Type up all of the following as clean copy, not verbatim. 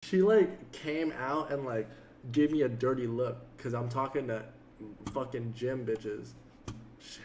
She like came out and like gave me a dirty look because I'm talking to fucking gym bitches. Shit.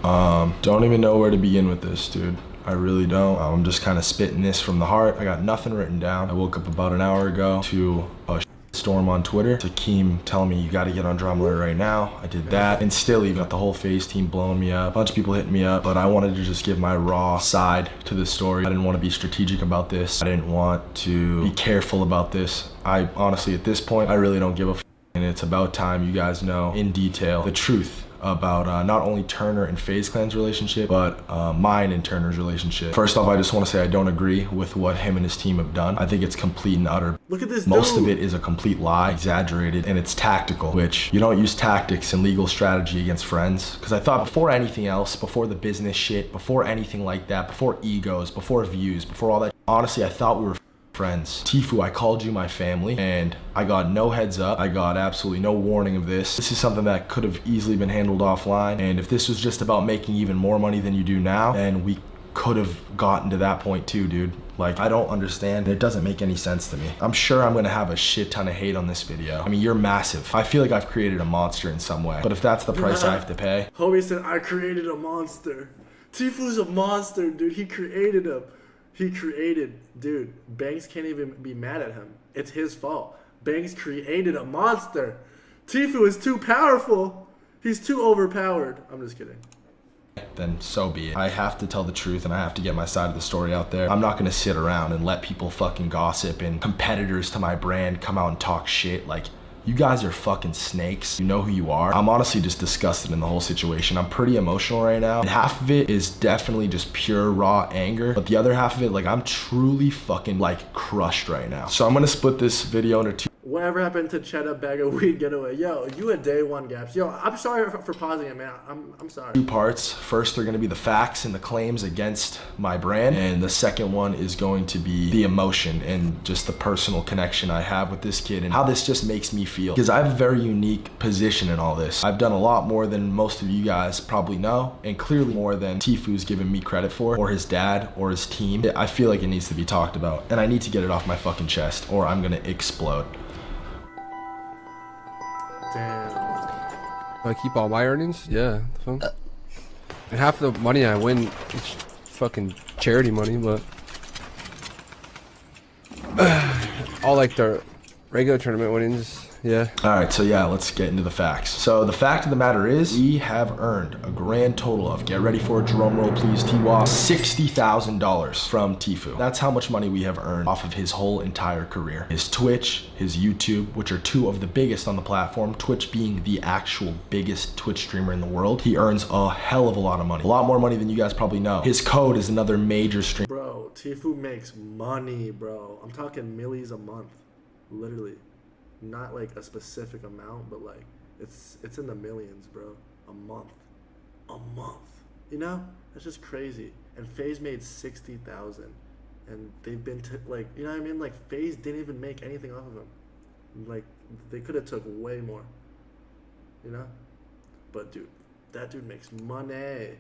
Fuck. Don't even know where to begin with this, dude. I really don't. I'm just kind of spitting this from the heart. I got nothing written down. I woke up about an hour ago to a storm on Twitter. Takeem telling me you got to get on Drama Alert right now. I did that, and still even got the whole FAZE team blowing me up. A bunch of people hitting me up, but I wanted to just give my raw side to the story. I didn't want to be strategic about this. I didn't want to be careful about this. I honestly, at this point, I really don't give a f, and it's about time you guys know in detail the truth about not only Turner and FaZe Clan's relationship, but mine and Turner's relationship. First off, I just want to say I don't agree with what him and his team have done. I think it's complete and utter. Look at this Most dude. of it is a complete lie, exaggerated, and it's tactical, which you don't use tactics and legal strategy against friends. Because I thought before anything else, before the business shit, before anything like that, before egos, before views, before all that, honestly, I thought we were friends. TFUE, I called you my family, and I got no heads up. I got absolutely no warning of this. This is something that could have easily been handled offline, and if this was just about making even more money than you do now, then we could have gotten to that point too, dude. Like, I don't understand. It doesn't make any sense to me. I'm sure I'm gonna have a shit ton of hate on this video. I mean, you're massive. I feel like I've created a monster in some way, but if that's the price I have to pay. Homie said, I created a monster. Tifu's a monster, dude. He created him. Dude, Banks can't even be mad at him. It's his fault. Banks created a monster. Tifu is too powerful. He's too overpowered. I'm just kidding. Then so be it. I have to tell the truth and I have to get my side of the story out there. I'm not gonna sit around and let people fucking gossip and competitors to my brand come out and talk shit. Like, you guys are fucking snakes. You know who you are. I'm honestly just disgusted in the whole situation. I'm pretty emotional right now. And half of it is definitely just pure raw anger. But the other half of it, like, I'm truly fucking like crushed right now. So I'm gonna split this video into two. Whatever happened to Cheddar Bag of Weed Getaway? Yo, you a day one gaps. Yo, I'm sorry for pausing it, man. I'm sorry. Two parts. First, they're gonna be the facts and the claims against my brand. And the second one is going to be the emotion and just the personal connection I have with this kid and how this just makes me feel. Because I have a very unique position in all this. I've done a lot more than most of you guys probably know, and clearly more than TFUE's given me credit for, or his dad, or his team. I feel like it needs to be talked about, and I need to get it off my fucking chest, or I'm gonna explode. Damn. I keep all my earnings? Yeah. So. And half of the money I win is fucking charity money, but all like the regular tournament winnings, yeah. All right, so yeah, let's get into the facts. So the fact of the matter is, we have earned a grand total of, get ready for a drum roll please, T-Wah, $60,000 from TFUE. That's how much money we have earned off of his whole entire career. His Twitch, his YouTube, which are two of the biggest on the platform, Twitch being the actual biggest Twitch streamer in the world. He earns a hell of a lot of money. A lot more money than you guys probably know. His code is another major stream. Bro, TFUE makes money, bro. I'm talking millies a month. Literally. Not like a specific amount, but like it's in the millions, bro. A month. You know? That's just crazy. And FaZe made 60,000, and they've been like, you know what I mean? Like, FaZe didn't even make anything off of him. Like, they could have took way more. You know? But dude, that dude makes money.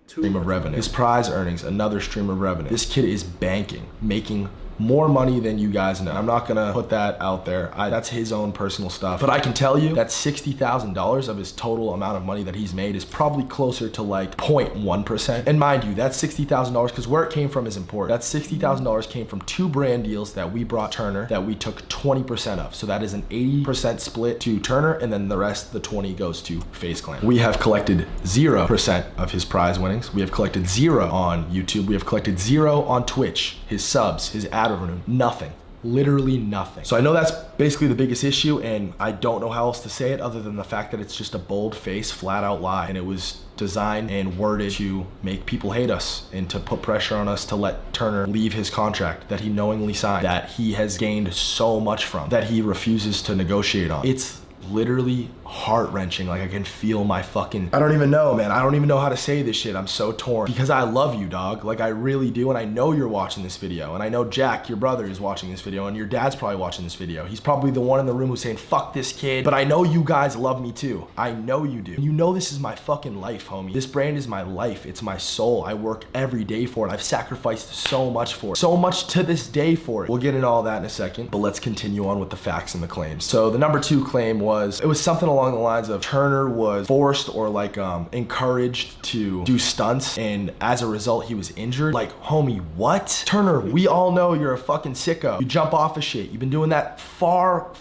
Stream of revenue. His prize earnings, another stream of revenue. This kid is banking, making more money than you guys know. I'm not gonna put that out there. That's his own personal stuff. But I can tell you that $60,000 of his total amount of money that he's made is probably closer to like 0.1%. And mind you, that's $60,000 because where it came from is important. That $60,000 came from two brand deals that we brought Turner that we took 20% of. So that is an 80% split to Turner, and then the rest, the 20 goes to FaZe Clan. We have collected 0% of his prize winnings. We have collected 0 on YouTube. We have collected 0 on Twitch, his subs, his ad revenue, nothing. Literally nothing. So I know that's basically the biggest issue, and I don't know how else to say it other than the fact that it's just a bold-faced, flat-out lie, and it was designed and worded to make people hate us and to put pressure on us to let Turner leave his contract that he knowingly signed, that he has gained so much from, that he refuses to negotiate on. It's literally heart-wrenching. Like I can feel my fucking, I don't even know, man. I don't even know how to say this shit. I'm so torn because I love you, dog. Like I really do. And I know you're watching this video. And I know Jack, your brother, is watching this video. And your dad's probably watching this video. He's probably the one in the room who's saying, fuck this kid. But I know you guys love me too. I know you do. You know this is my fucking life, homie. This brand is my life. It's my soul. I work every day for it. I've sacrificed so much for it. So much to this day for it. We'll get into all that in a second, but let's continue on with the facts and the claims. So the number 2 claim was, it was something along the lines of Turner was forced or like encouraged to do stunts, and as a result he was injured. Like, homie, what? Turner, we all know you're a fucking sicko. You jump off of shit. You've been doing that far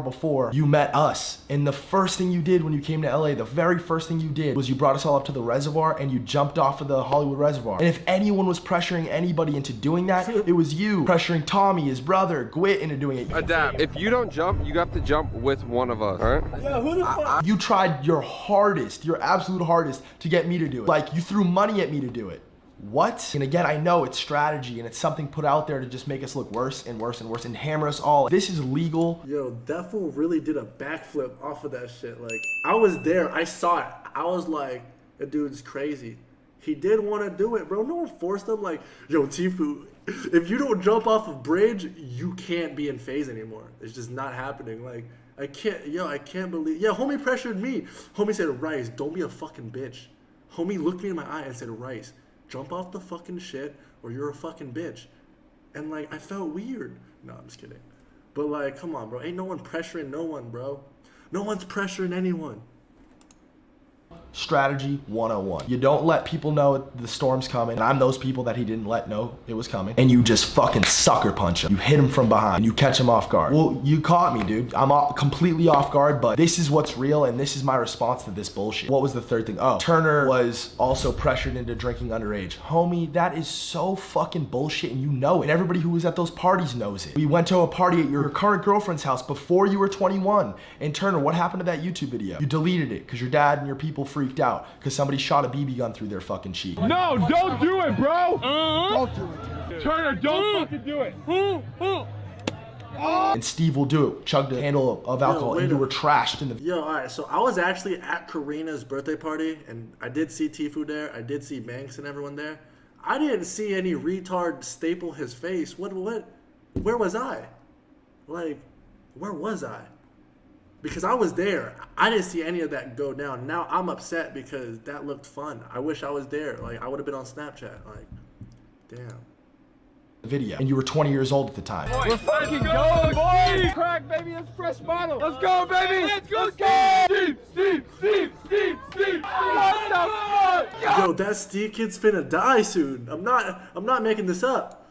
before you met us. And the first thing you did when you came to LA, the very first thing you did was you brought us all up to the reservoir and you jumped off of the Hollywood Reservoir. And if anyone was pressuring anybody into doing that, it was you. Pressuring Tommy, his brother, Gwit, into doing it. Adapt. If you don't jump, you have to jump with one of us, all right? Yo, who the fuck? You tried your hardest, your absolute hardest to get me to do it. Like, you threw money at me to do it. What? And again, I know it's strategy and it's something put out there to just make us look worse and worse and worse and hammer us all. This is legal. Yo, that fool really did a backflip off of that shit. Like, I was there. I saw it. I was like, that dude's crazy. He did want to do it, bro. No one forced him. Like, yo, TFUE, if you don't jump off a bridge, you can't be in FAZE anymore. It's just not happening. Like, I can't believe. Yeah, homie pressured me. Homie said, Rice, don't be a fucking bitch. Homie looked me in my eye and said, Rice, jump off the fucking shit or you're a fucking bitch. And like, I felt weird. No, I'm just kidding. But like, come on, bro. Ain't no one pressuring no one, bro. No one's pressuring anyone. Strategy 101. You don't let people know the storm's coming. And I'm those people that he didn't let know it was coming. And you just fucking sucker punch him. You hit him from behind. You catch him off guard. Well, you caught me, dude. I'm completely off guard, but this is what's real and this is my response to this bullshit. What was the third thing? Oh, Turner was also pressured into drinking underage. Homie, that is so fucking bullshit and you know it. And everybody who was at those parties knows it. We went to a party at your current girlfriend's house before you were 21. And Turner, what happened to that YouTube video? You deleted it because your dad and your people freaked out because somebody shot a BB gun through their fucking cheek. No, don't do it, bro! Don't do it. Turner, don't fucking do it. And Steve will do it. Chugged a handle of alcohol and you were trashed in the... Yo, alright, so I was actually at Karina's birthday party and I did see TFUE there. I did see Banks and everyone there. I didn't see any retard staple his face. Where was I? Like, where was I? Because I was there. I didn't see any of that go down. Now I'm upset because that looked fun. I wish I was there. Like, I would have been on Snapchat. Like, damn. Video. And you were 20 years old at the time. We're fucking going, boys! Crack, baby, that's fresh bottle. Let's go, baby! Let's go! Steve! What the fuck? Yo, that Steve kid's finna die soon. I'm not making this up.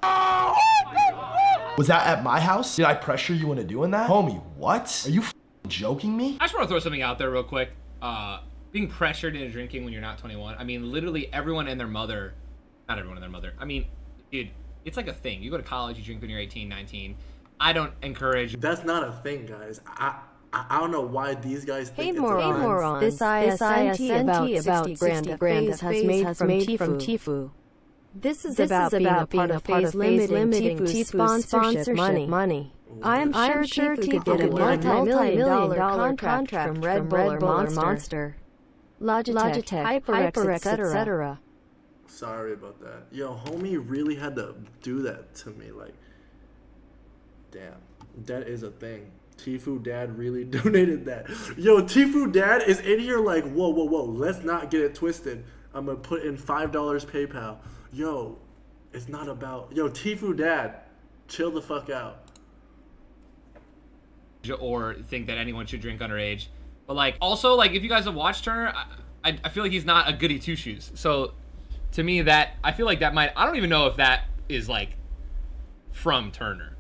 Was that at my house? Did I pressure you into doing that? Homie, what? Are you joking me? I just want to throw something out there real quick. Being pressured into drinking when you're not 21. I mean, literally everyone and their mother, not everyone and their mother. I mean, dude, it's like a thing. You go to college, you drink when you're 18, 19. I don't encourage. That's not a thing, guys. I don't know why these guys think it's morons. a Morons. This ISNT about brand that has made from TFUE. This is about being a part of FAZE limiting TFUE sponsorship money. I am sure TFUE could get a multi-million-dollar contract from Red Bull or Monster, Logitech, HyperX, etc. Sorry about that. Yo, homie really had to do that to me. Like, damn, that is a thing. TFUE dad really donated that. Yo, TFUE dad is in here like, whoa, let's not get it twisted. I'm gonna put in $5 PayPal. Yo, it's not about, yo, TFUE dad, chill the fuck out. Or think that anyone should drink underage. But like, also, like, if you guys have watched Turner, I feel like he's not a goody two shoes. So to me, that, I feel like that might, I don't even know if that is like from Turner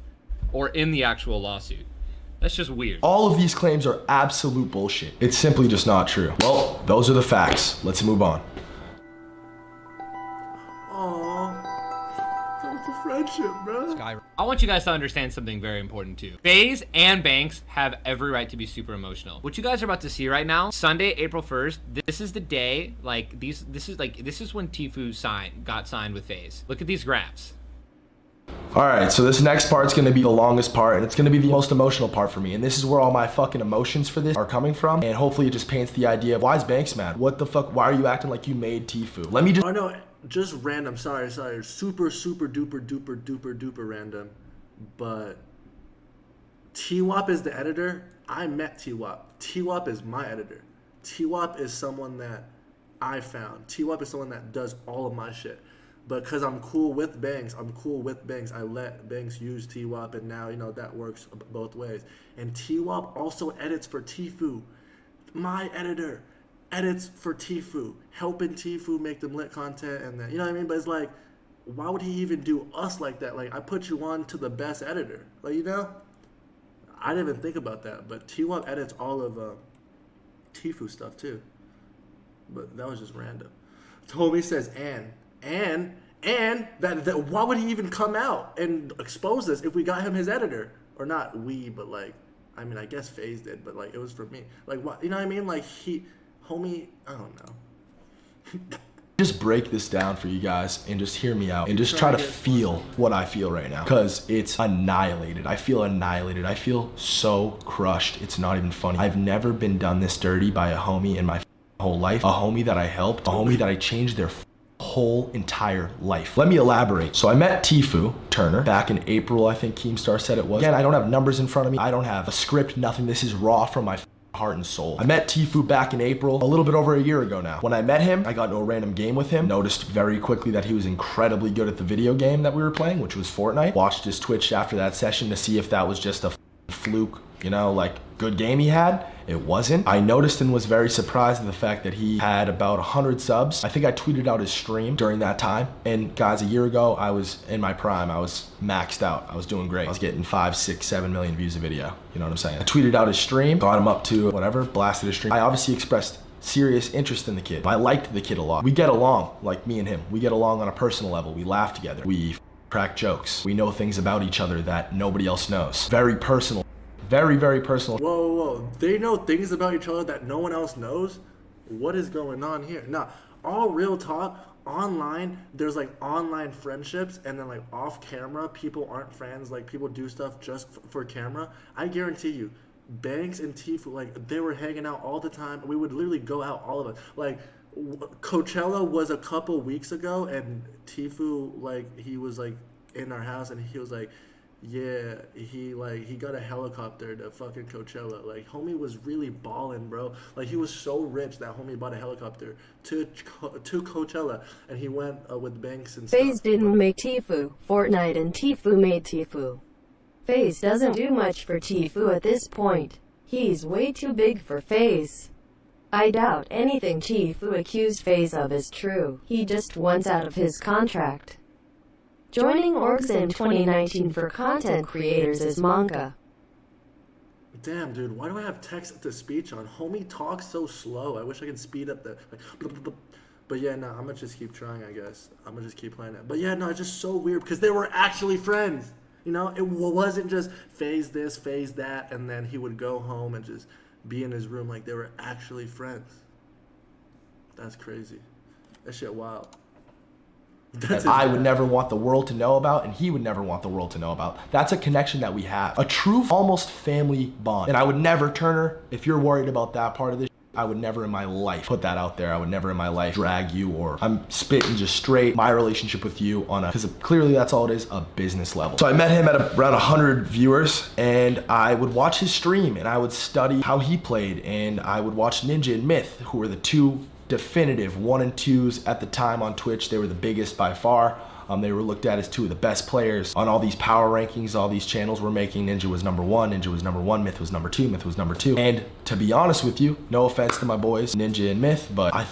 or in the actual lawsuit. That's just weird. All of these claims are absolute bullshit. It's simply just not true. Well, those are the facts. Let's move on. Friendship, bro. I want you guys to understand something very important too. FAZE and Banks have every right to be super emotional. What you guys are about to see right now, Sunday, April 1st, this is the day, like, this is when TFUE got signed with FAZE. Look at these graphs. All right, so this next part's gonna be the longest part, and it's gonna be the most emotional part for me. And this is where all my fucking emotions for this are coming from. And hopefully it just paints the idea of, why is Banks mad? What the fuck? Why are you acting like you made TFUE? Let me just. Oh no, just random. Sorry. Super duper random. But TWAP is the editor. I met TWAP. TWAP is my editor. TWAP is someone that I found. TWAP is someone that does all of my shit. But because I'm cool with Banks, I let Banks use TWAP, and now, you know, that works both ways. And TWAP also edits for TFUE. My editor edits for TFUE, helping TFUE make them lit content, and then, you know what I mean? But it's like, why would he even do us like that? Like, I put you on to the best editor. Like, you know? I didn't even think about that, but TWAP edits all of TFUE stuff too. But that was just random. Homie says, and that why would he even come out and expose us if we got him his editor? Or not we, but like, I mean, I guess FAZE did, but like, it was for me. Like, what, you know what I mean? Like, homie, I don't know. Just break this down for you guys and just hear me out and just try to feel what I feel right now, because it's annihilated. I feel annihilated. I feel so crushed. It's not even funny. I've never been done this dirty by a homie in my whole life. A homie that I helped, a homie that I changed their whole entire life. Let me elaborate. So I met TFUE Turner back in April, I think Keemstar said it was. Again, I don't have numbers in front of me. I don't have a script, nothing. This is raw from my heart and soul. I met TFUE back in April, a little bit over a year ago now. When I met him, I got into a random game with him, noticed very quickly that he was incredibly good at the video game that we were playing, which was Fortnite. Watched his Twitch after that session to see if that was just a fluke, you know, like good game he had. It wasn't. I noticed and was very surprised at the fact that he had about 100 subs. I think I tweeted out his stream during that time. And guys, a year ago, I was in my prime. I was maxed out. I was doing great. I was getting 5, 6, 7 million views a video. You know what I'm saying? I tweeted out his stream, got him up to whatever, blasted his stream. I obviously expressed serious interest in the kid. I liked the kid a lot. We get along, like me and him. We get along on a personal level. We laugh together. We crack jokes. We know things about each other that nobody else knows. Very personal. Very, very personal. Whoa. They know things about each other that no one else knows? What is going on here? Now, all real talk, online, there's like online friendships, and then like off camera, people aren't friends. Like, people do stuff just for camera. I guarantee you, Banks and TFUE, like, they were hanging out all the time. We would literally go out, all of us. Like, Coachella was a couple weeks ago, and TFUE, like, he was like in our house, and he was like, yeah, he got a helicopter to fucking Coachella. Like, homie was really balling, bro. Like, he was so rich that homie bought a helicopter to Coachella, and he went with Banks and stuff. FAZE didn't make TFUE. Fortnite and TFUE made TFUE. FAZE doesn't do much for TFUE at this point. He's way too big for FAZE. I doubt anything TFUE accused FAZE of is true. He just wants out of his contract. Joining orgs in 2019 for content creators is manga. Damn, dude, why do I have text-to-speech on? Homie talks so slow. I wish I could speed up the... Like, but yeah, no, I'm gonna just keep trying, I guess. I'm gonna just keep playing it. But yeah, no, it's just so weird because they were actually friends. You know, it wasn't just FAZE this, FAZE that, and then he would go home and just be in his room. Like, they were actually friends. That's crazy. That shit wild. That I would never want the world to know about, and he would never want the world to know about. That's a connection that we have. A true, almost family bond. And I would never, Turner, if you're worried about that part of this, I would never in my life put that out there. I would never in my life drag you, or I'm spitting just straight my relationship with you on because clearly that's all it is, a business level. So I met him at around 100 viewers, and I would watch his stream, and I would study how he played, and I would watch Ninja and Myth, who were the two definitive 1 and 2s at the time on Twitch. They were the biggest by far. They were looked at as two of the best players on all these power rankings, all these channels were making. Ninja was number 1, Ninja was number 1, Myth was number 2, Myth was number 2. And to be honest with you, no offense to my boys, Ninja and Myth, but I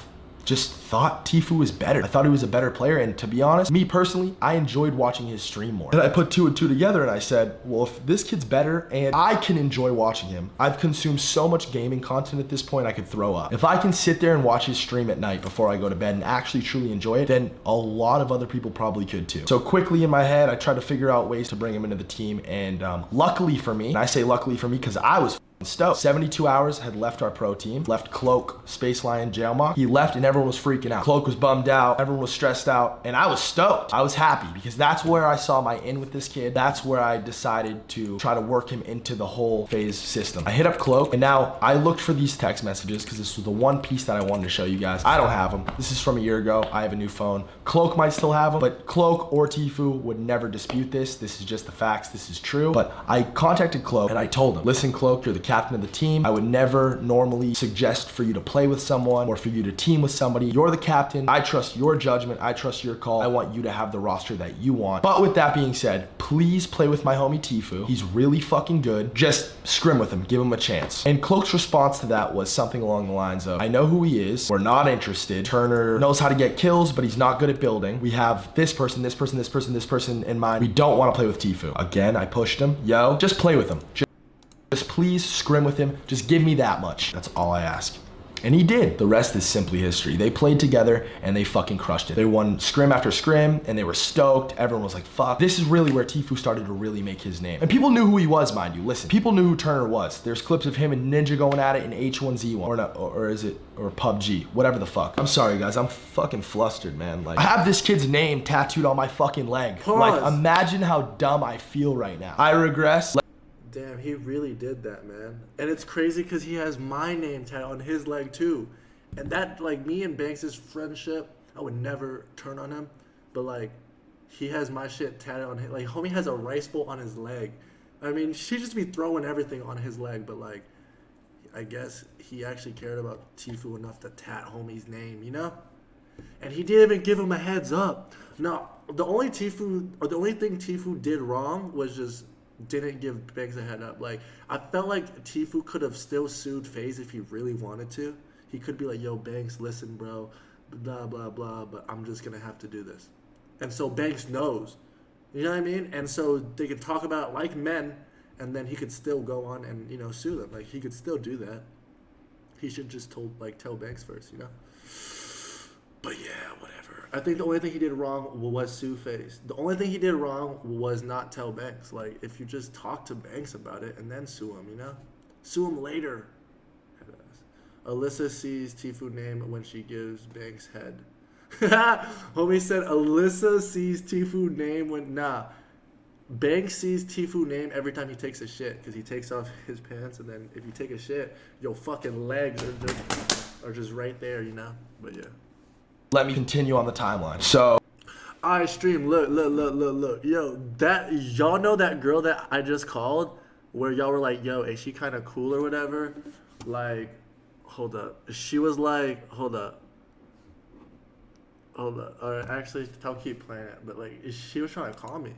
just thought TFUE was better. I thought he was a better player, and to be honest, me personally, I enjoyed watching his stream more. And I put 2 and 2 together, and I said, well, if this kid's better and I can enjoy watching him, I've consumed so much gaming content at this point I could throw up. If I can sit there and watch his stream at night before I go to bed and actually truly enjoy it, then a lot of other people probably could too. So quickly in my head, I tried to figure out ways to bring him into the team, and luckily for me, and I say luckily for me because I was stoked. 72 hours had left our pro team, left Cloak, Space Lion, Jailmock. He left and everyone was freaking out. Cloak was bummed out, everyone was stressed out, and I was stoked. I was happy because that's where I saw my in with this kid. That's where I decided to try to work him into the whole FAZE system. I hit up Cloak, and now I looked for these text messages because this was the one piece that I wanted to show you guys. I don't have them. This is from a year ago. I have a new phone. Cloak might still have them, but Cloak or TFUE would never dispute this. This is just the facts. This is true. But I contacted Cloak and I told him, listen, Cloak, you're the captain of the team. I would never normally suggest for you to play with someone or for you to team with somebody. You're the captain. I trust your judgment. I trust your call. I want you to have the roster that you want. But with that being said, please play with my homie TFUE. He's really fucking good. Just scrim with him. Give him a chance. And Cloak's response to that was something along the lines of, I know who he is. We're not interested. Turner knows how to get kills, but he's not good at building. We have this person, this person, this person, this person in mind. We don't want to play with TFUE. Again, I pushed him. Yo, just play with him. Just please scrim with him. Just give me that much. That's all I ask. And he did. The rest is simply history. They played together and they fucking crushed it. They won scrim after scrim and they were stoked. Everyone was like, fuck. This is really where TFUE started to really make his name. And people knew who he was, mind you. Listen, people knew who Turner was. There's clips of him and Ninja going at it in H1Z1 or not, or is it, or PUBG, whatever the fuck. I'm sorry guys, I'm fucking flustered, man. Like, I have this kid's name tattooed on my fucking leg. Pause. Like, imagine how dumb I feel right now. I regress. Damn, he really did that, man. And it's crazy because he has my name tattooed on his leg too. And that, like, me and Banks' friendship, I would never turn on him. But, like, he has my shit tattooed on his, like, homie has a rice bowl on his leg. I mean, she just be throwing everything on his leg, but, like, I guess he actually cared about TFUE enough to tat homie's name, you know? And he didn't even give him a heads up. No, the only thing TFUE did wrong was just didn't give Banks a head up. Like, I felt like TFUE could have still sued FaZe if he really wanted to. He could be like, yo, Banks, listen, bro, blah, blah, blah, but I'm just going to have to do this. And so Banks knows. You know what I mean? And so they could talk about it like men, and then he could still go on and, you know, sue them. Like, he could still do that. He should just tell Banks first, you know? But yeah, whatever. I think the only thing he did wrong was sue FaZe. The only thing he did wrong was not tell Banks. Like, if you just talk to Banks about it and then sue him, you know? Sue him later. Alyssa sees TFUE name when she gives Banks head. Homie said Alyssa sees TFUE name when... Nah. Banks sees TFUE name every time he takes a shit because he takes off his pants, and then if you take a shit, your fucking legs are just right there, you know? But yeah. Let me continue on the timeline. So... Alright, stream, look. Yo, y'all know that girl that I just called? Where y'all were like, yo, is she kind of cool or whatever? Like... Hold up. She was like, hold up. Alright, actually, I'll keep playing it. But, like, she was trying to call me.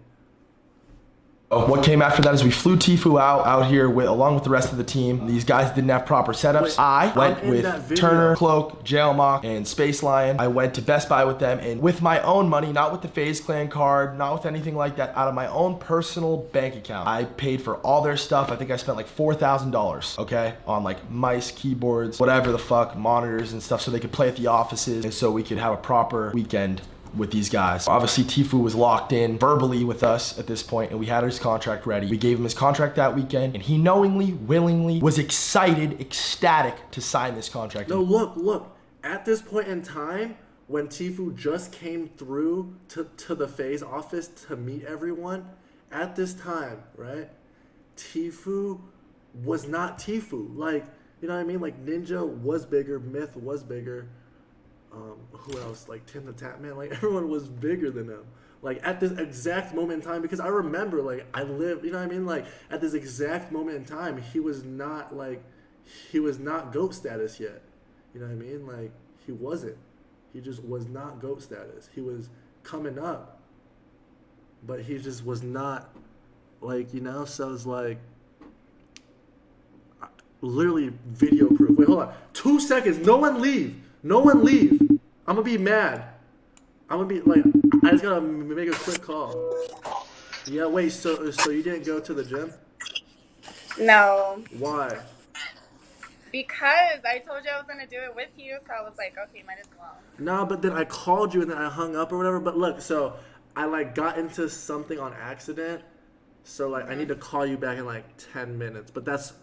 What came after that is we flew TFUE out here along with the rest of the team. These guys didn't have proper setups. Wait, I went with Turner, Cloak, Jailmock, and Space Lion. I went to Best Buy with them, and with my own money, not with the FaZe Clan card, not with anything like that, out of my own personal bank account, I paid for all their stuff. I think I spent like $4,000, okay, on like mice, keyboards, whatever the fuck, monitors and stuff, so they could play at the offices and so we could have a proper weekend with these guys. Obviously, TFUE was locked in verbally with us at this point, and we had his contract ready. We gave him his contract that weekend, and he knowingly, willingly, was excited, ecstatic to sign this contract. No, look. At this point in time, when TFUE just came through to the FaZe office to meet everyone, at this time, right, TFUE was not TFUE. Like, you know what I mean? Like, Ninja was bigger, Myth was bigger. Who else? Like Tim the Tap Man. Like, everyone was bigger than him. Like, at this exact moment in time, because I remember, like, I lived, you know what I mean? Like, at this exact moment in time, he was not GOAT status yet. You know what I mean? Like, he wasn't. He just was not GOAT status. He was coming up, but he just was not, like, you know? So it's like, literally video proof. Wait, hold on. 2 seconds. No one leave. I'm gonna be mad. I'm gonna be like, I just gotta make a quick call. Yeah, wait, so you didn't go to the gym? No. Why? Because I told you I was gonna do it with you, so I was like, okay, might as well. Nah, but then I called you and then I hung up or whatever. But look, so I like got into something on accident. So like I need to call you back in like 10 minutes. But that's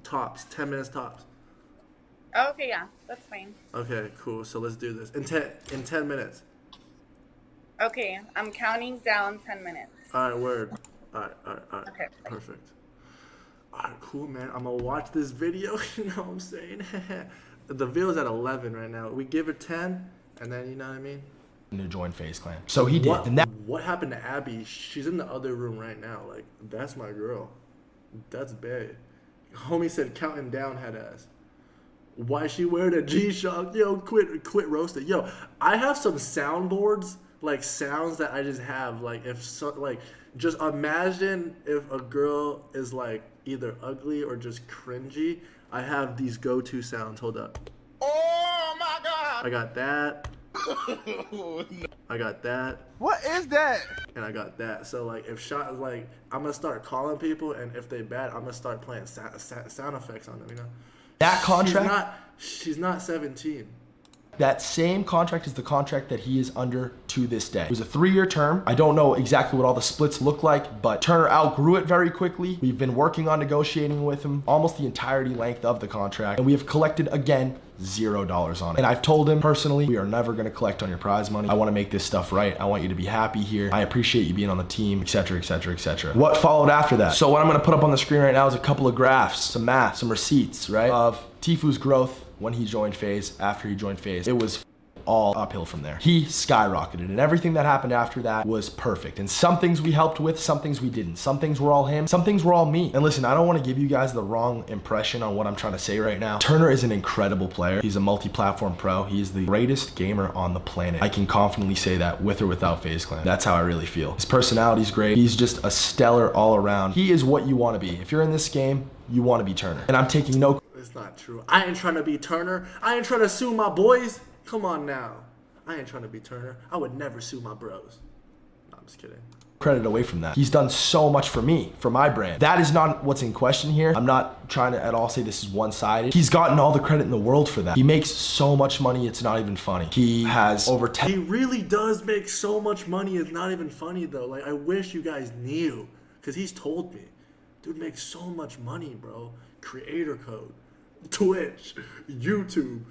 Tops. 10 minutes tops. Okay, yeah, that's fine. Okay, cool. So let's do this in 10 minutes. Okay, I'm counting down 10 minutes. All right, word. All right. Okay. Perfect. All right, cool, man. I'm gonna watch this video. You know what I'm saying? The video's at 11 right now. We give it 10, and then you know what I mean. To join FaZe Clan. So he did. And that What happened to Abby? She's in the other room right now. Like, that's my girl. That's bae. Homie said counting down, head ass. Why she wearing a G-Shock? Yo, quit roasting. Yo, I have some soundboards, like sounds that I just have. Like, just imagine if a girl is like either ugly or just cringy. I have these go-to sounds. Hold up. Oh my God! I got that. I got that. What is that? And I got that. So like, if shot like, I'm gonna start calling people, and if they bad, I'm gonna start playing sound effects on them. You know. that contract. She's not 17. That same contract is the contract that he is under to this day. It was a 3-year term. I don't know exactly what all the splits look like, but Turner outgrew it very quickly. We've been working on negotiating with him almost the entirety length of the contract, and we have collected, again, $0 on it. And I've told him personally, we are never gonna collect on your prize money. I wanna make this stuff right. I want you to be happy here. I appreciate you being on the team, etc., etc., etc. What followed after that? So what I'm gonna put up on the screen right now is a couple of graphs, some math, some receipts, right? Of TFUE's growth when he joined FaZe, after he joined FaZe. It was all uphill from there. He skyrocketed, and everything that happened after that was perfect. And some things we helped with, some things we didn't. Some things were all him, some things were all me. And listen, I don't want to give you guys the wrong impression on what I'm trying to say right now. Turner is an incredible player. He's a multi-platform pro. He is the greatest gamer on the planet. I can confidently say that with or without FaZe Clan. That's how I really feel. His personality's great. He's just a stellar all around. He is what you want to be. If you're in this game, you want to be Turner. And I'm taking no. It's not true. I ain't trying to be Turner. I ain't trying to sue my boys. Come on now. I ain't trying to be Turner. I would never sue my bros. No, I'm just kidding. Credit away from that. He's done so much for me, for my brand. That is not what's in question here. I'm not trying to at all say this is one-sided. He's gotten all the credit in the world for that. He makes so much money, it's not even funny. He has over 10. He really does make so much money. It's not even funny though. Like, I wish you guys knew, because he's told me. Dude makes so much money, bro. Creator code, Twitch, YouTube,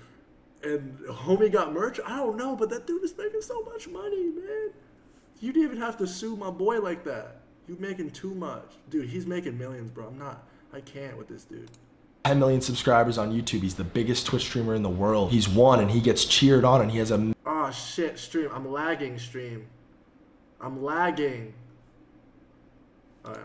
and homie got merch. I don't know, but that dude is making so much money, man. You didn't even have to sue my boy like that. You making too much. Dude, he's making millions, bro. I can't with this dude. 10 million subscribers on YouTube. He's the biggest Twitch streamer in the world. He's won and he gets cheered on, and he has a... Oh shit, stream. I'm lagging, stream. I'm lagging.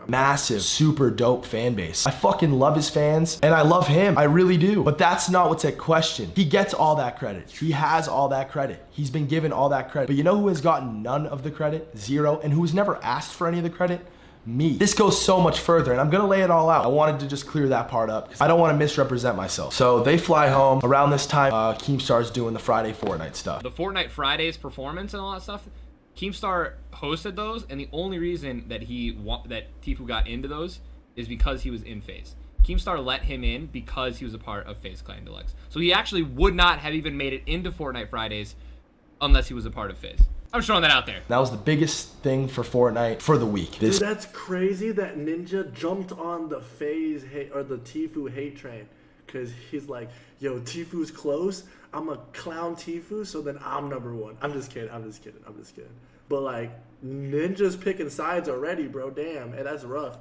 Massive, super dope fan base. I fucking love his fans, and I love him. I really do. But that's not what's at question. He gets all that credit. He has all that credit. He's been given all that credit. But you know who has gotten none of the credit? Zero. And who's never asked for any of the credit? Me. This goes so much further, and I'm gonna lay it all out. I wanted to just clear that part up. I don't want to misrepresent myself. So they fly home. Around this time, Keemstar's doing the Friday Fortnite stuff. The Fortnite Fridays performance and all that stuff, Keemstar hosted those, and the only reason that TFUE got into those is because he was in FaZe. Keemstar let him in because he was a part of FaZe Clan Deluxe. So he actually would not have even made it into Fortnite Fridays unless he was a part of FaZe. I'm throwing that out there. That was the biggest thing for Fortnite for the week. Dude, that's crazy that Ninja jumped on the FaZe hate or the TFUE hate train, because he's like, yo, TFUE's close. I'm a clown TFUE, so then I'm number one. I'm just kidding. But like, Ninja's picking sides already, bro. Damn, and that's rough.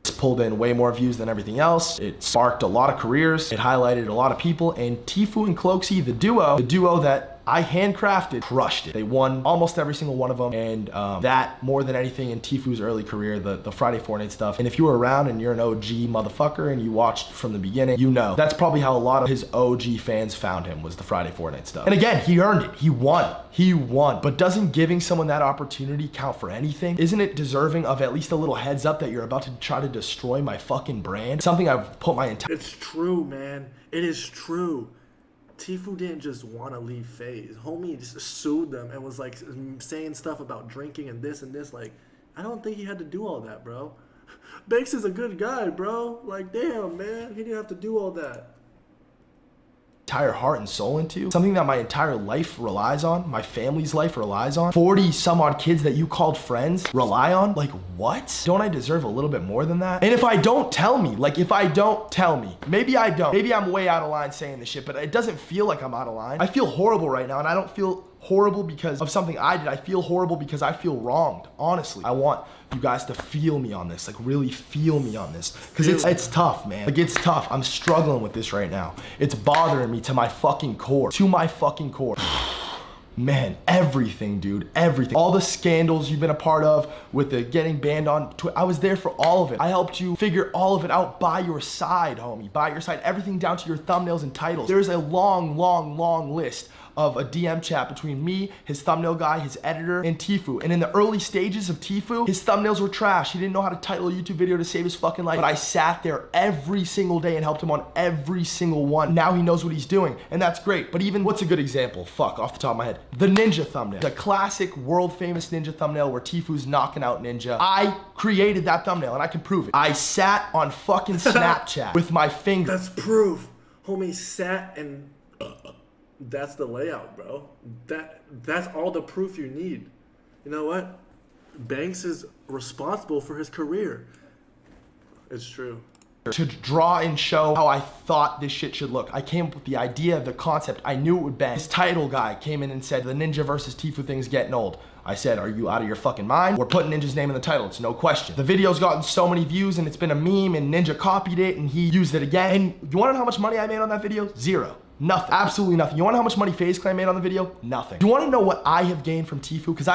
It's pulled in way more views than everything else. It sparked a lot of careers. It highlighted a lot of people. And TFUE and Cloaksy, the duo that I handcrafted, crushed it. They won almost every single one of them, and that more than anything in TFUE's early career, the Friday Fortnite stuff. And if you were around and you're an OG motherfucker and you watched from the beginning, you know that's probably how a lot of his OG fans found him, was the Friday Fortnite stuff. And again, he earned it. He won. But doesn't giving someone that opportunity count for anything? Isn't it deserving of at least a little heads up that you're about to try to destroy my fucking brand? Something I've put my entire... It's true, man. It is true. TFUE didn't just want to leave FaZe. Homie just sued them and was like saying stuff about drinking and this and this. Like, I don't think he had to do all that, bro. Banks is a good guy, bro. Like, damn, man. He didn't have to do all that. entire heart and soul into, something that my entire life relies on, my family's life relies on, 40 some odd kids that you called friends rely on, like what? Don't I deserve a little bit more than that? And if I don't tell me, maybe I don't, maybe I'm way out of line saying this shit, but it doesn't feel like I'm out of line. I feel horrible right now, and I don't feel horrible because of something I did. I feel horrible because I feel wronged, honestly. I want you guys to feel me on this, like really feel me on this, because it's tough, man. Like, it's tough. I'm struggling with this right now. It's bothering me to my fucking core, Man, everything, dude, everything. All the scandals you've been a part of with the getting banned on Twitter, I was there for all of it. I helped you figure all of it out by your side, homie, by your side. Everything down to your thumbnails and titles. There's a long, long, long list of a DM chat between me, his thumbnail guy, his editor, and TFUE. And in the early stages of TFUE, his thumbnails were trash. He didn't know how to title a YouTube video to save his fucking life. But I sat there every single day and helped him on every single one. Now he knows what he's doing, and that's great. But even, what's a good example? Fuck, off the top of my head. The Ninja thumbnail. The classic world famous Ninja thumbnail where TFUE's knocking out Ninja. I created that thumbnail, and I can prove it. I sat on fucking Snapchat with my finger. That's proof. Homie sat and... That's the layout, bro. That's all the proof you need. You know what? Banks is responsible for his career. It's true. To draw and show how I thought this shit should look. I came up with the idea, the concept. I knew it would bang. His title guy came in and said, the Ninja versus TFUE thing's getting old. I said, are you out of your fucking mind? We're putting Ninja's name in the title, it's no question. The video's gotten so many views and it's been a meme, and Ninja copied it and he used it again. And you wanna know how much money I made on that video? Zero. Nothing. Absolutely nothing. You wanna know how much money FaZe Clan made on the video? Nothing. You wanna know what I have gained from TFUE? Because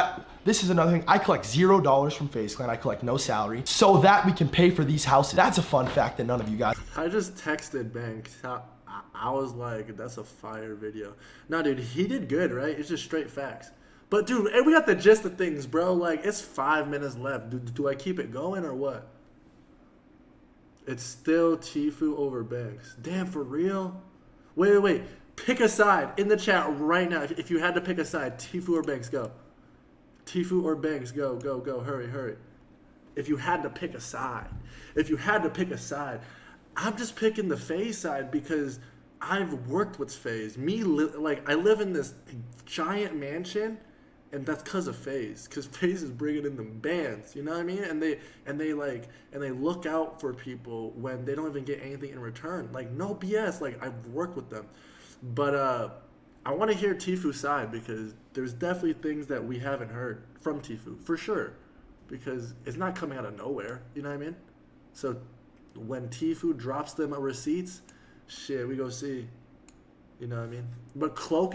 this is another thing. I collect $0 from FaZe Clan. I collect no salary so that we can pay for these houses. That's a fun fact that none of you guys. I just texted Banks. I was like, that's a fire video. No, dude, he did good, right? It's just straight facts. But dude, we got the gist of things, bro. Like, it's 5 minutes left. Do I keep it going or what? It's still TFUE over Banks. Damn, for real? Wait. Pick a side in the chat right now. If you had to pick a side, TFUE or Banks, go. TFUE or Banks, go. Hurry. If you had to pick a side. I'm just picking the FaZe side because I've worked with FaZe. I live in this giant mansion, and that's because of FaZe. Because FaZe is bringing in them bands, you know what I mean? And they look out for people when they don't even get anything in return. Like, no BS. Like, I've worked with them, but I want to hear TFUE's side because there's definitely things that we haven't heard from TFUE for sure, because it's not coming out of nowhere. You know what I mean? So when TFUE drops them receipts, shit, we go see. You know what I mean? But Cloak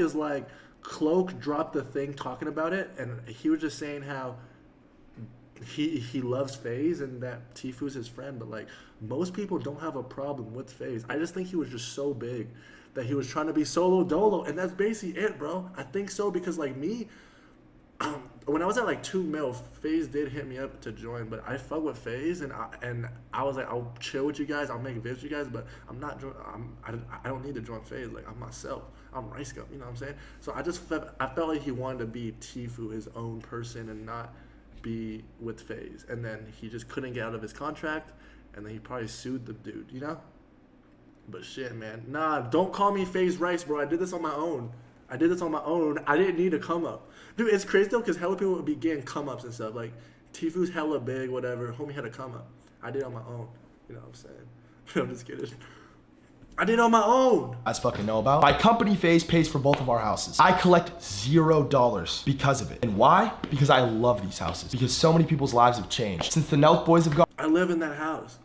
dropped the thing talking about it, and he was just saying how he loves FaZe and that TFUE's his friend, but like most people don't have a problem with FaZe. I just think he was just so big that he was trying to be solo dolo, and that's basically it, bro. I think so because like me, when I was at like 2 mil, FaZe did hit me up to join, but I fuck with FaZe, and I was like, I'll chill with you guys, I'll make videos with you guys, but I don't need to join FaZe. Like, I'm myself. I'm Ricegum, you know what I'm saying? So I felt like he wanted to be TFUE, his own person, and not be with FaZe. And then he just couldn't get out of his contract, and then he probably sued the dude, you know? But shit, man. Nah, don't call me FaZe Rice, bro. I did this on my own. I didn't need a come up. Dude, it's crazy though, because hella people would be getting come ups and stuff. Like, TFUE's hella big, whatever. Homie had a come up. I did it on my own. You know what I'm saying? I'm just kidding. I did it on my own. Guys fucking know about. My company FaZe pays for both of our houses. I collect $0 because of it. And why? Because I love these houses. Because so many people's lives have changed. Since the Nelk boys have gone. I live in that house.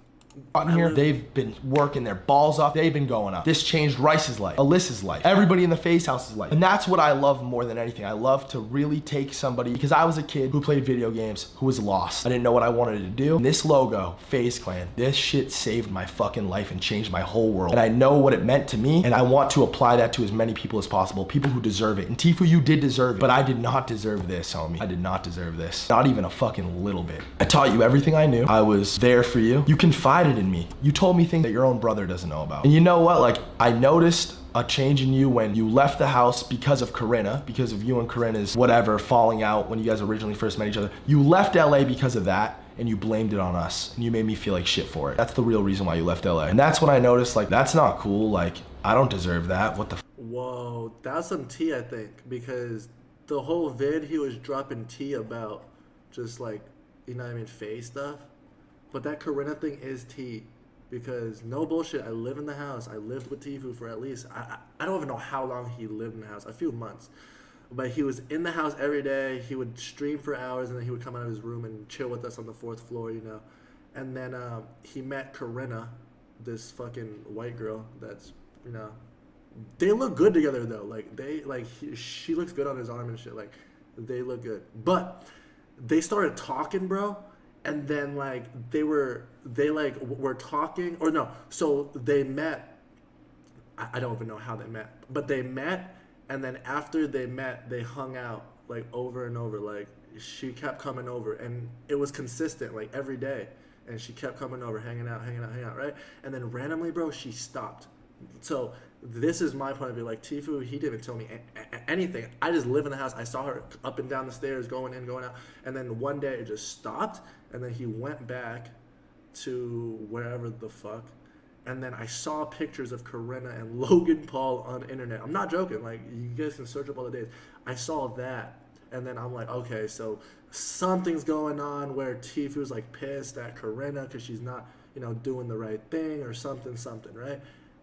Here, they've been working their balls off. They've been going up. This changed Rice's life, Alyssa's life, everybody in the FaZe house's life. And that's what I love more than anything. I love to really take somebody, because I was a kid who played video games, who was lost. I didn't know what I wanted to do. And this logo, FaZe Clan, this shit saved my fucking life and changed my whole world. And I know what it meant to me, and I want to apply that to as many people as possible, people who deserve it. And TFUE, you did deserve it, but I did not deserve this, homie. I did not deserve this. Not even a fucking little bit. I taught you everything I knew. I was there for you. You confided in me. You told me things that your own brother doesn't know about. And you know what? Like, I noticed a change in you when you left the house because of Corinna, because of you and Corinna's whatever falling out when you guys originally first met each other. You left LA because of that, and you blamed it on us, and you made me feel like shit for it. That's the real reason why you left LA. And that's when I noticed, like, that's not cool. Like, I don't deserve that. What the Whoa, that's some tea, I think, because the whole vid he was dropping tea about just like, you know what I mean, FAZE stuff. But that Corinna thing is tea, because no bullshit, I live in the house. I lived with TFUE for at least, I don't even know how long he lived in the house, a few months. But he was in the house every day. He would stream for hours, and then he would come out of his room and chill with us on the 4th floor, you know. And then he met Corinna, this fucking white girl that's, you know, they look good together though. Like she looks good on his arm and shit. Like they look good. But they started talking, bro. And then like they were talking, or no. So they met. I don't even know how they met, but they met. And then after they met, they hung out like over and over. Like she kept coming over, and it was consistent, like every day. And she kept coming over, hanging out, right? And then randomly, bro, she stopped. So this is my point of view. Like TFUE, he didn't tell me anything. I just live in the house. I saw her up and down the stairs, going in, going out. And then one day it just stopped. And then he went back to wherever the fuck. And then I saw pictures of Corinna and Logan Paul on the internet. I'm not joking. Like, you guys can search up all the days. I saw that. And then I'm like, okay, so something's going on where TFUE's like pissed at Corinna because she's not, you know, doing the right thing or something, right?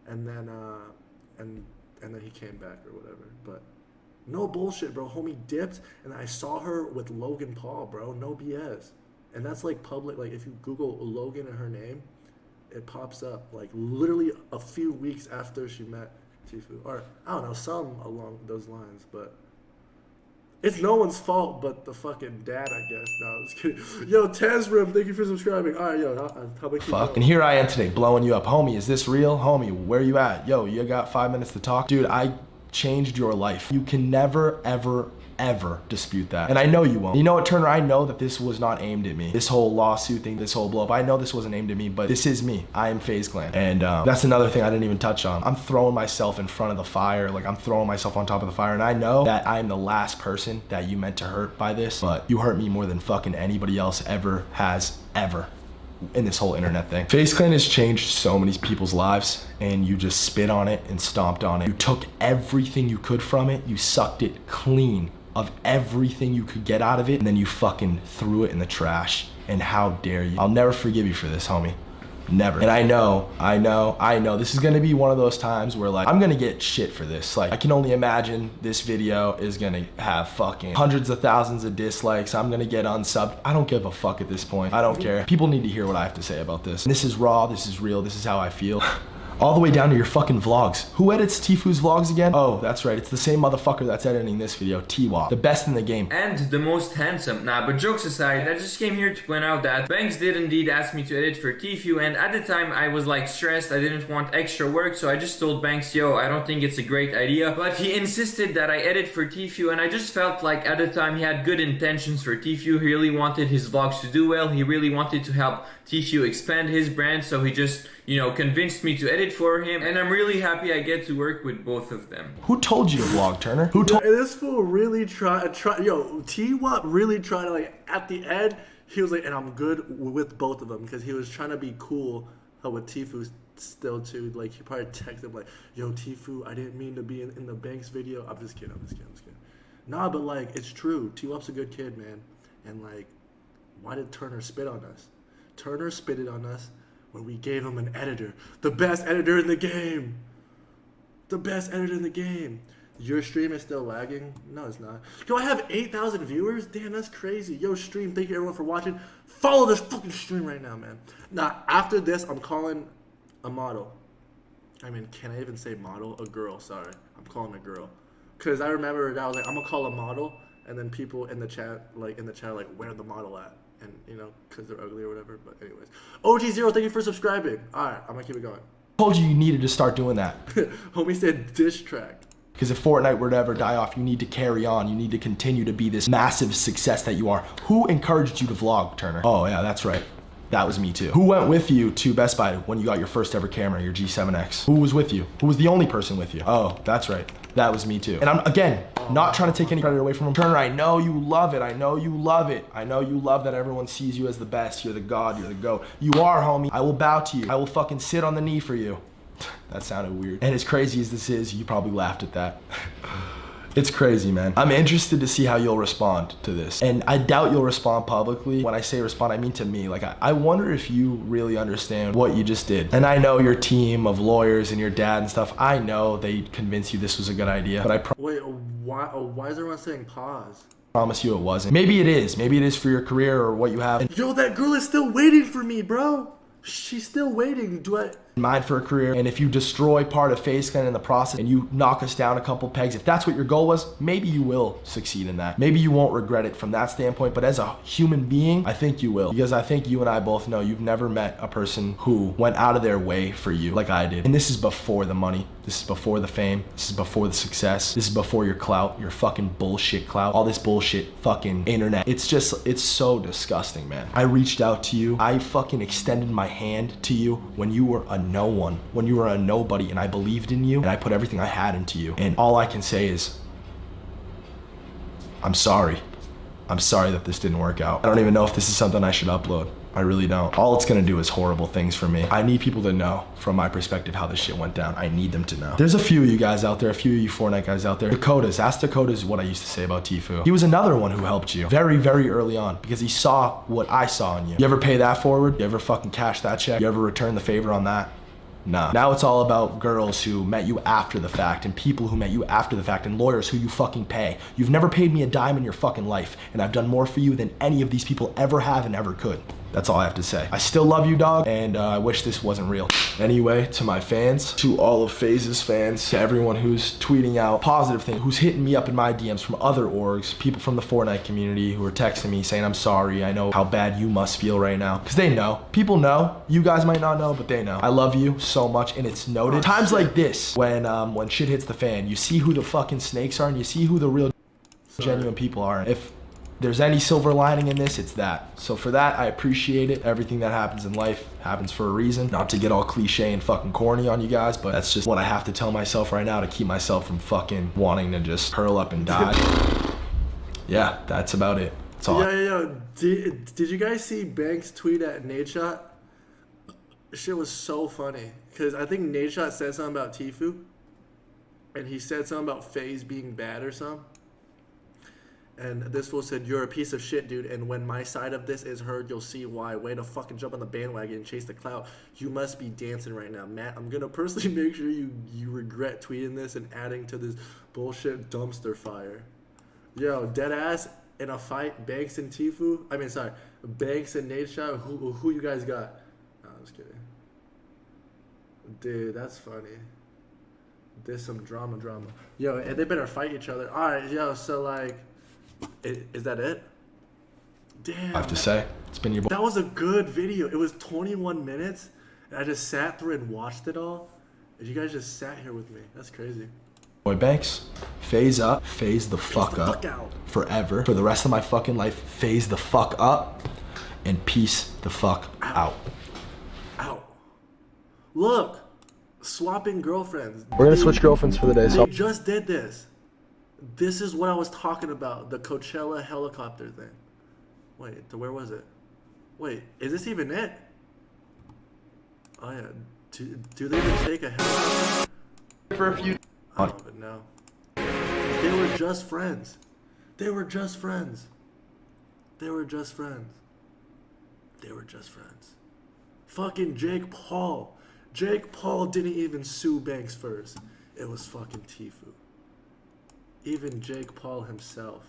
And then, and then he came back or whatever. But no bullshit, bro. Homie dipped, and I saw her with Logan Paul, bro. No BS. And that's like public. Like, if you Google Logan and her name, it pops up like literally a few weeks after she met TFUE, or I don't know, some along those lines. But it's no one's fault but the fucking dad, I guess. No, I'm just kidding. Yo, Tazrim, thank you for subscribing. All right, yo, how about fuck? And here I am today, blowing you up, homie. Is this real, homie? Where you at? Yo, you got 5 minutes to talk, dude. I changed your life. You can never, ever dispute that. And I know you won't. You know what, Turner? I know that this was not aimed at me. This whole lawsuit thing, this whole blow up, I know this wasn't aimed at me, but this is me. I am FaZe Clan. And that's another thing I didn't even touch on. I'm throwing myself in front of the fire. Like, I'm throwing myself on top of the fire. And I know that I'm the last person that you meant to hurt by this, but you hurt me more than fucking anybody else ever has, ever, in this whole internet thing. FaZe Clan has changed so many people's lives, and you just spit on it and stomped on it. You took everything you could from it. You sucked it clean of everything you could get out of it, and then you fucking threw it in the trash. And how dare you? I'll never forgive you for this, homie. Never. And I know this is gonna be one of those times where, like, I'm gonna get shit for this. Like, I can only imagine this video is gonna have fucking hundreds of thousands of dislikes. I'm gonna get unsubbed. I don't give a fuck at this point. I don't care. People need to hear what I have to say about this. And this is raw, this is real, this is how I feel. All the way down to your fucking vlogs. Who edits TFUE's vlogs again? Oh, that's right. It's the same motherfucker that's editing this video, TWAP. The best in the game. And the most handsome. Nah, but jokes aside, I just came here to point out that Banks did indeed ask me to edit for TFUE, and at the time I was like stressed. I didn't want extra work, so I just told Banks, yo, I don't think it's a great idea. But he insisted that I edit for TFUE, and I just felt like at the time he had good intentions for TFUE. He really wanted his vlogs to do well. He really wanted to help TFUE expand his brand, so he just, you know, convinced me to edit for him, and I'm really happy I get to work with both of them. Who told you to vlog, Turner? Who told? This fool really tried. Yo, T-Wop really tried to, like, at the end, he was like, and I'm good with both of them, because he was trying to be cool with TFUE still too. Like, he probably texted him like, yo, TFUE, I didn't mean to be in the Banks video. I'm just kidding. Nah, but like, it's true. T-Wop's a good kid, man. And like, why did Turner spit on us? Turner spitted on us when we gave him an editor. The best editor in the game. The best editor in the game. Your stream is still lagging? No, it's not. Yo, I have 8,000 viewers? Damn, that's crazy. Yo, stream, thank you everyone for watching. Follow this fucking stream right now, man. Now, after this, I'm calling a model. I mean, can I even say model? A girl, sorry. I'm calling a girl. Because I remember that I was like, I'm going to call a model. And then people in the chat, like, where the model at? And, you know, because they're ugly or whatever. But anyways. OG0, thank you for subscribing. All right, I'm going to keep it going. Told you needed to start doing that. Homie said diss track. Because if Fortnite were to ever die off, you need to carry on. You need to continue to be this massive success that you are. Who encouraged you to vlog, Turner? Oh, yeah, that's right. That was me too. Who went with you to Best Buy when you got your first ever camera, your G7X? Who was with you? Who was the only person with you? Oh, that's right. That was me too. And I'm, again, not trying to take any credit away from him. Turner, I know you love it. I know you love it. I know you love that everyone sees you as the best. You're the god. You're the GOAT. You are, homie. I will bow to you. I will fucking sit on the knee for you. That sounded weird. And as crazy as this is, you probably laughed at that. It's crazy, man. I'm interested to see how you'll respond to this. And I doubt you'll respond publicly. When I say respond, I mean to me. Like, I wonder if you really understand what you just did. And I know your team of lawyers and your dad and stuff, I know they convinced you this was a good idea. But Wait, why is everyone saying pause? Promise you it wasn't. Maybe it is. Maybe it is for your career or what you have. And yo, that girl is still waiting for me, bro. She's still waiting. Mind for a career, and if you destroy part of FaZe in the process and you knock us down a couple pegs, if that's what your goal was, maybe you will succeed in that. Maybe you won't regret it from that standpoint, but as a human being, I think you will. Because I think you and I both know you've never met a person who went out of their way for you like I did. And this is before the money. This is before the fame. This is before the success. This is before your clout, your fucking bullshit clout, all this bullshit fucking internet. It's so disgusting, man. I reached out to you. I fucking extended my hand to you when you were a no one, when you were a nobody, and I believed in you and I put everything I had into you. And all I can say is, I'm sorry. I'm sorry that this didn't work out. I don't even know if this is something I should upload. I really don't. All it's gonna do is horrible things for me. I need people to know from my perspective how this shit went down. I need them to know. There's a few of you guys out there, a few of you Fortnite guys out there. Dakotas, ask Dakotas what I used to say about TFUE. He was another one who helped you very, very early on because he saw what I saw in you. You ever pay that forward? You ever fucking cash that check? You ever return the favor on that? Nah. Now it's all about girls who met you after the fact and people who met you after the fact and lawyers who you fucking pay. You've never paid me a dime in your fucking life, and I've done more for you than any of these people ever have and ever could. That's all I have to say. I still love you, dog, and I wish this wasn't real. Anyway, to my fans, to all of FaZe's fans, to everyone who's tweeting out positive things, who's hitting me up in my DMs from other orgs, people from the Fortnite community who are texting me saying, I'm sorry, I know how bad you must feel right now. Because they know. People know. You guys might not know, but they know. I love you so much, and it's noted. Times like this, when shit hits the fan, you see who the fucking snakes are, and you see who the real genuine people are. If there's any silver lining in this, it's that. So for that, I appreciate it. Everything that happens in life happens for a reason. Not to get all cliche and fucking corny on you guys, but that's just what I have to tell myself right now to keep myself from fucking wanting to just curl up and die. Yeah, that's about it. That's all. Yeah. Did you guys see Banks' tweet at Nadeshot? Shit was so funny. Because I think Nadeshot said something about TFUE. And he said something about FaZe being bad or something. And this fool said, you're a piece of shit, dude, and when my side of this is heard, you'll see why. Way to fucking jump on the bandwagon and chase the clout. You must be dancing right now. Matt, I'm gonna personally make sure you regret tweeting this and adding to this bullshit dumpster fire. Yo, deadass in a fight, Banks and TFUE. I mean, sorry, Banks and Nadeshot. Who you guys got? No, I'm just kidding. Dude, that's funny. There's some drama. Yo, and they better fight each other. Alright, yo, so like, is that it? Damn. I have to say, it's been your boy. That was a good video. It was 21 minutes, and I just sat through and watched it all. And you guys just sat here with me. That's crazy. Boy Banks, FaZe up, FaZe the fuck up, forever. For the rest of my fucking life, FaZe the fuck up, and peace the fuck out. Look, swapping girlfriends. We're gonna switch girlfriends for the day. So they just did this. This is what I was talking about, the Coachella helicopter thing. Wait, where was it? Wait, is this even it? Oh yeah, do they even take a helicopter? For a few. I don't even know. They were just friends. They were just friends. Fucking Jake Paul. Jake Paul didn't even sue Banks first. It was fucking TFUE. Even Jake Paul himself.